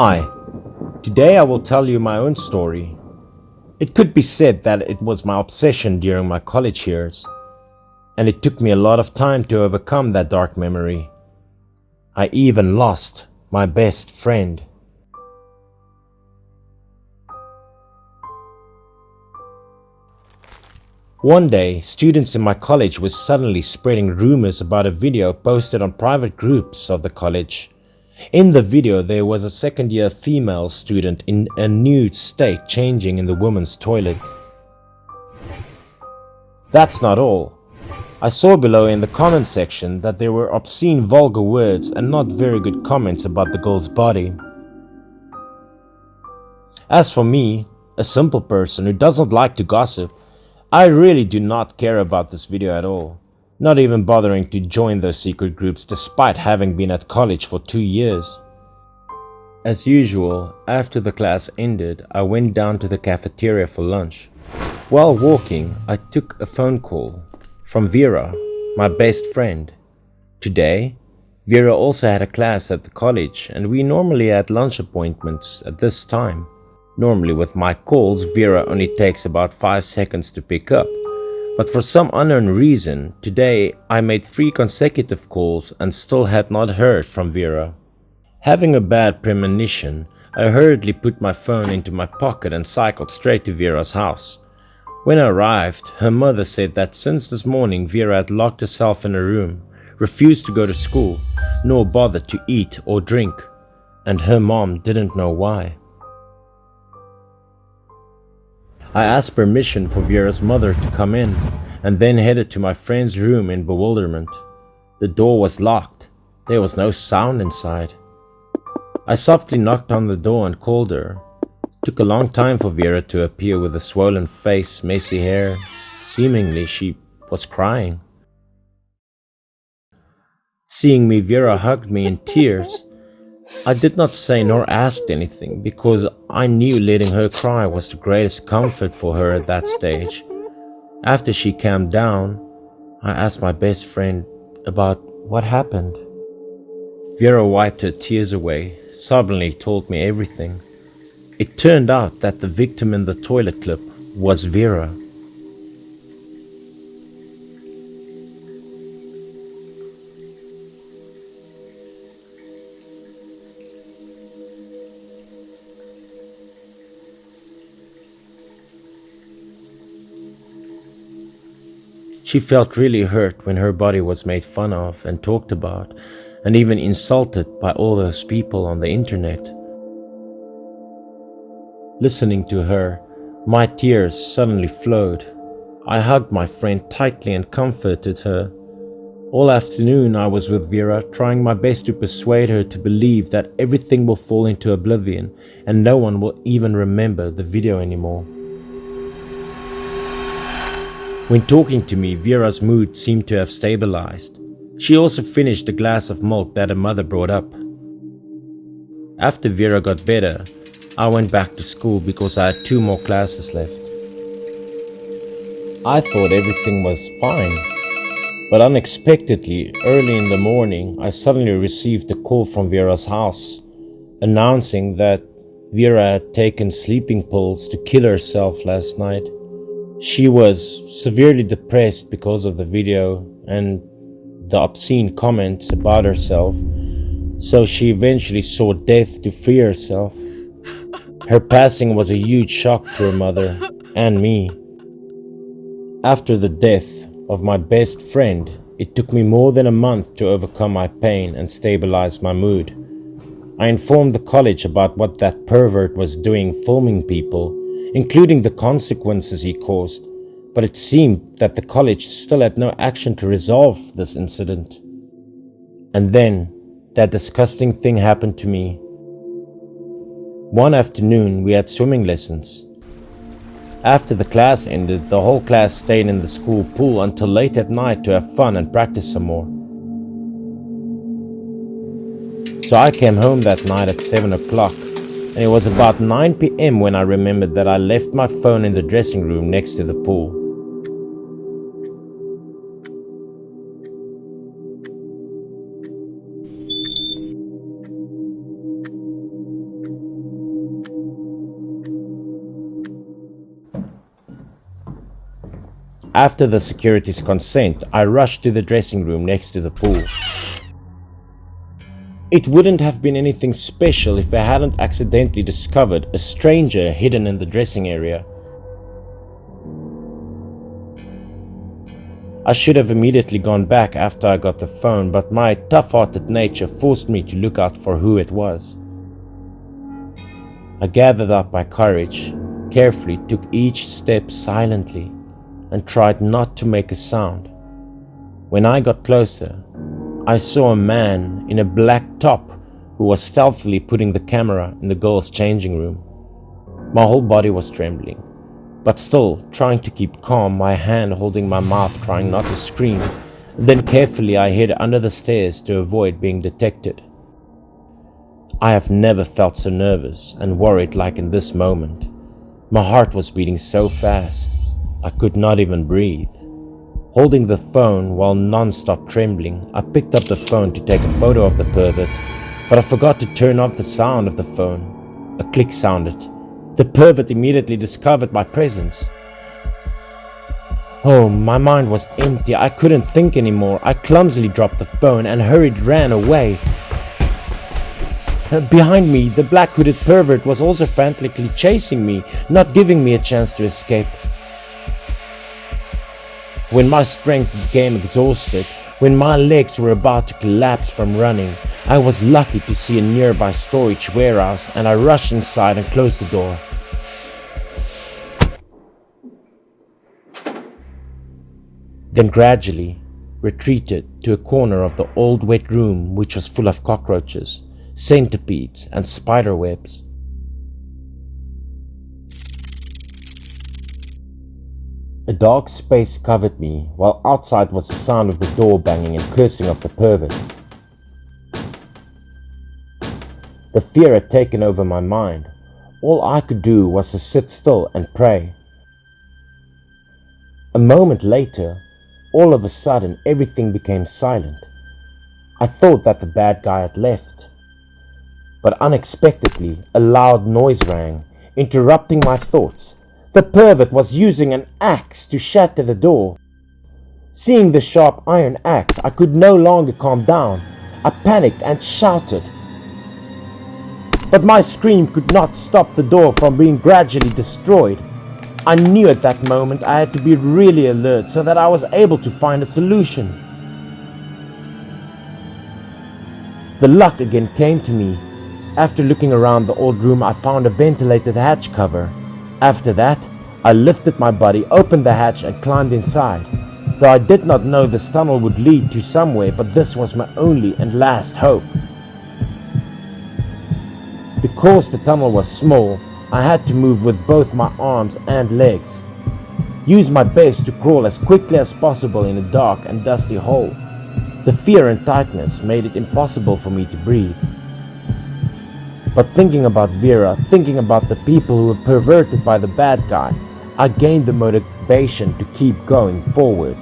Hi, today I will tell you my own story. It could be said that it was my obsession during my college years, and it took me a lot of time to overcome that dark memory. I even lost my best friend. One day, students in my college were suddenly spreading rumors about a video posted on private groups of the college. In the video, there was a second-year female student in a nude state changing in the women's toilet. That's not all. I saw below in the comment section that there were obscene, vulgar words and not very good comments about the girl's body. As for me, a simple person who doesn't like to gossip, I really do not care about this video at all, not even bothering to join those secret groups despite having been at college for 2 years. As usual, after the class ended, I went down to the cafeteria for lunch. While walking, I took a phone call from Vera, my best friend. Today, Vera also had a class at the college and we normally had lunch appointments at this time. Normally with my calls, Vera only takes about 5 seconds to pick up. But for some unknown reason, today I made 3 consecutive calls and still had not heard from Vera. Having a bad premonition, I hurriedly put my phone into my pocket and cycled straight to Vera's house. When I arrived, her mother said that since this morning Vera had locked herself in her room, refused to go to school, nor bothered to eat or drink, and her mom didn't know why. I asked permission for Vera's mother to come in, and then headed to my friend's room in bewilderment. The door was locked. There was no sound inside. I softly knocked on the door and called her. It took a long time for Vera to appear with a swollen face, messy hair. Seemingly she was crying. Seeing me, Vera hugged me in tears. I did not say nor ask anything because I knew letting her cry was the greatest comfort for her at that stage. After she calmed down, I asked my best friend about what happened. Vera wiped her tears away, sobbingly told me everything. It turned out that the victim in the toilet clip was Vera. She felt really hurt when her body was made fun of and talked about, and even insulted by all those people on the internet. Listening to her, my tears suddenly flowed. I hugged my friend tightly and comforted her. All afternoon I was with Vera, trying my best to persuade her to believe that everything will fall into oblivion and no one will even remember the video anymore. When talking to me, Vera's mood seemed to have stabilized. She also finished a glass of milk that her mother brought up. After Vera got better, I went back to school because I had 2 more classes left. I thought everything was fine, but unexpectedly, early in the morning, I suddenly received a call from Vera's house, announcing that Vera had taken sleeping pills to kill herself last night. She was severely depressed because of the video and the obscene comments about herself, so she eventually sought death to free herself. Her passing was a huge shock to her mother and me. After the death of my best friend, it took me more than a month to overcome my pain and stabilize my mood. I informed the college about what that pervert was doing, filming people, including the consequences he caused, but it seemed that the college still had no action to resolve this incident. And then, that disgusting thing happened to me. One afternoon, we had swimming lessons. After the class ended, the whole class stayed in the school pool until late at night to have fun and practice some more. So I came home that night at 7 o'clock, and it was about 9 p.m. when I remembered that I left my phone in the dressing room next to the pool. After the security's consent, I rushed to the dressing room next to the pool. It wouldn't have been anything special if I hadn't accidentally discovered a stranger hidden in the dressing area. I should have immediately gone back after I got the phone, but my tough-hearted nature forced me to look out for who it was. I gathered up my courage, carefully took each step silently, and tried not to make a sound. When I got closer, I saw a man in a black top who was stealthily putting the camera in the girls' changing room. My whole body was trembling, but still trying to keep calm, my hand holding my mouth, trying not to scream. Then carefully I hid under the stairs to avoid being detected. I have never felt so nervous and worried like in this moment. My heart was beating so fast, I could not even breathe. Holding the phone while non-stop trembling, I picked up the phone to take a photo of the pervert, but I forgot to turn off the sound of the phone. A click sounded. The pervert immediately discovered my presence. Oh, my mind was empty. I couldn't think anymore. I clumsily dropped the phone and ran away. Behind me, the black hooded pervert was also frantically chasing me, not giving me a chance to escape. When my strength became exhausted, when my legs were about to collapse from running, I was lucky to see a nearby storage warehouse, and I rushed inside and closed the door. Then gradually retreated to a corner of the old wet room, which was full of cockroaches, centipedes and spider webs. A dark space covered me, while outside was the sound of the door banging and cursing of the pervert. The fear had taken over my mind. All I could do was to sit still and pray. A moment later, all of a sudden everything became silent. I thought that the bad guy had left. But unexpectedly, a loud noise rang, interrupting my thoughts. The pervert was using an axe to shatter the door. Seeing the sharp iron axe, I could no longer calm down. I panicked and shouted. But my scream could not stop the door from being gradually destroyed. I knew at that moment I had to be really alert so that I was able to find a solution. The luck again came to me. After looking around the old room, I found a ventilated hatch cover. After that, I lifted my body, opened the hatch and climbed inside. Though I did not know this tunnel would lead to somewhere, but this was my only and last hope. Because the tunnel was small, I had to move with both my arms and legs. Use my best to crawl as quickly as possible in a dark and dusty hole. The fear and tightness made it impossible for me to breathe. But thinking about Vera, thinking about the people who were perverted by the bad guy, I gained the motivation to keep going forward.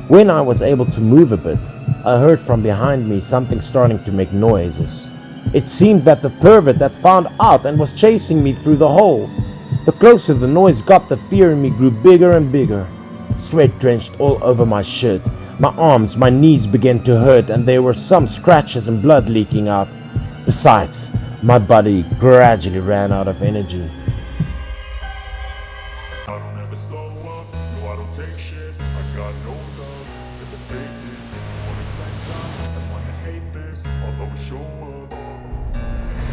When I was able to move a bit, I heard from behind me something starting to make noises. It seemed that the pervert had found out and was chasing me through the hole. The closer the noise got, the fear in me grew bigger and bigger. Sweat drenched all over my shirt. My arms, my knees began to hurt, and there were some scratches and blood leaking out. Besides, my body gradually ran out of energy. I don't ever slow up, no I don't take shit. I got no love for the fakeness. If you wanna play tough and wanna hate this, I'll always show up.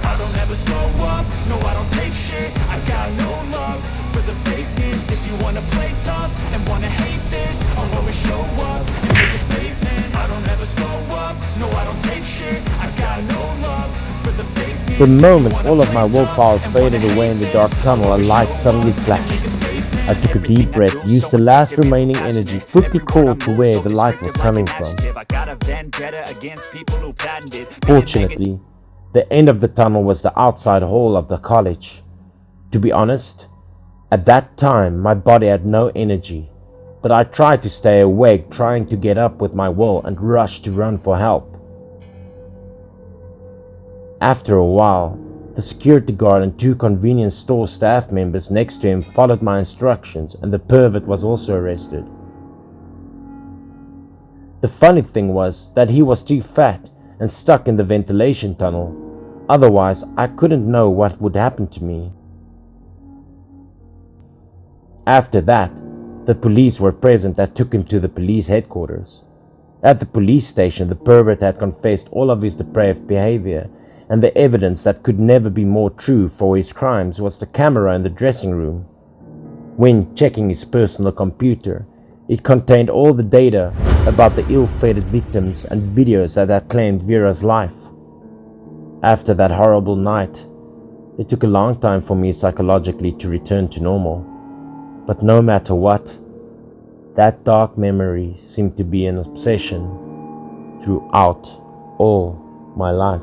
I don't ever slow up, no I don't take shit. I got no love for the fakeness. If you wanna play tough and wanna hate this, I'll always show up and make a statement. I don't ever slow up, no I don't take shit. I got no love for the fakeness. The moment all of my willpower faded away in the dark tunnel, a light suddenly flashed. I took a deep breath, used the last remaining energy, quickly crawled to where the light was coming from. Fortunately, the end of the tunnel was the outside hall of the college. To be honest, at that time my body had no energy, but I tried to stay awake, trying to get up with my will and rush to run for help. After a while, The security guard and 2 convenience store staff members next to him followed my instructions, and the pervert was also arrested. The funny thing was that he was too fat and stuck in the ventilation tunnel. Otherwise, I couldn't know what would happen to me. After that, the police were present and took him to the police headquarters. At the police station, the pervert had confessed all of his depraved behavior, and the evidence that could never be more true for his crimes was the camera in the dressing room. When checking his personal computer, it contained all the data about the ill-fated victims and videos that had claimed Vera's life. After that horrible night, it took a long time for me psychologically to return to normal. But no matter what, that dark memory seemed to be an obsession throughout all my life.